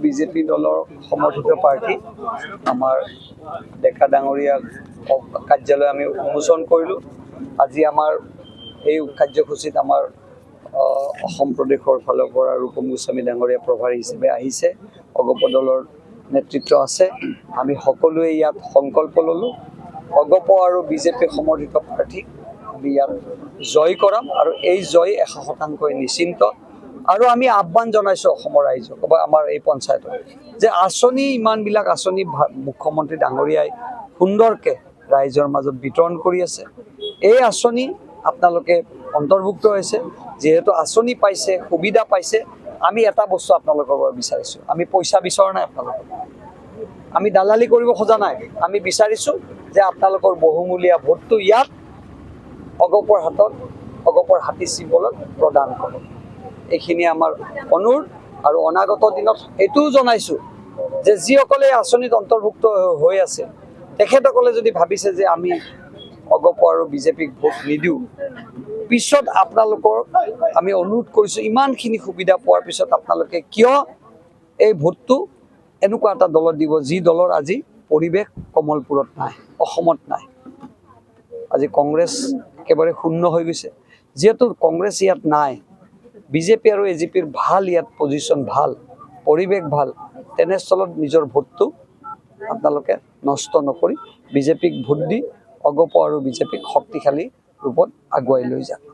BJP দলৰ সমৰ্থিত প্ৰাৰ্থী আমাৰ ডেকা ডাঙৰীয়া কাৰ্যালয় আমি উন্মোচন কৰিলোঁ। আজি আমাৰ এই কাৰ্যসূচীত আমাৰ অসম প্ৰদেশৰ ফালৰ পৰা ৰূপম গোস্বামী ডাঙৰীয়া প্ৰভাৰী হিচাপে আহিছে, অগপ দলৰ নেতৃত্ব আছে। আমি সকলোৱে ইয়াত সংকল্প ল'লোঁ, অগপ আৰু বিজেপি সমৰ্থিত প্ৰাৰ্থীক আমি ইয়াত জয় কৰাম আৰু এই জয় 100% নিশ্চিন্ত। আৰু আমি আহ্বান জনাইছোঁ অসমৰ ৰাইজক বা আমাৰ এই পঞ্চায়তত যে আঁচনি ইমানবিলাক আঁচনি মুখ্যমন্ত্ৰী ডাঙৰীয়াই সুন্দৰকৈ ৰাইজৰ মাজত বিতৰণ কৰি আছে। এই আঁচনি আপোনালোকে অন্তৰ্ভুক্ত হৈছে, যিহেতু আঁচনি পাইছে, সুবিধা পাইছে। আমি এটা বস্তু আপোনালোকৰ পৰা বিচাৰিছোঁ, আমি পইচা বিচৰা নাই আপোনালোকৰ, আমি দালালি কৰিব খোজা নাই। আমি বিচাৰিছোঁ যে আপোনালোকৰ বহুমূলীয়া ভোটটো ইয়াত অগপৰ হাতত, অগপৰ হাতী চিম্বলত প্ৰদান কৰক। এইখিনি আমাৰ অনুৰোধ। আৰু অনাগত দিনত এইটোও জনাইছোঁ যে যিসকলে আঁচনিত অন্তৰ্ভুক্ত হৈ আছে তেখেতসকলে যদি ভাবিছে যে আমি অগপ আৰু বিজেপিক ভোট নিদিওঁ, পিছত আপোনালোকৰ আমি অনুৰোধ কৰিছোঁ, ইমানখিনি সুবিধা পোৱাৰ পিছত আপোনালোকে কিয় এই ভোটটো এনেকুৱা এটা দলত দিব যি দলৰ আজি পৰিৱেশ কমলপুৰত নাই, অসমত নাই। আজি কংগ্ৰেছ একেবাৰে শূন্য হৈ গৈছে। যিহেতু কংগ্ৰেছ ইয়াত নাই, বিজেপি আৰু এজিপিৰ ভাল ইয়াত পজিশ্যন ভাল, পৰিৱেশ ভাল, তেনেস্থলত নিজৰ ভোটটো আপোনালোকে নষ্ট নকৰি বিজেপিক ভোট দি অগপ আৰু বিজেপিক শক্তিশালী ৰূপত আগুৱাই লৈ যাওক।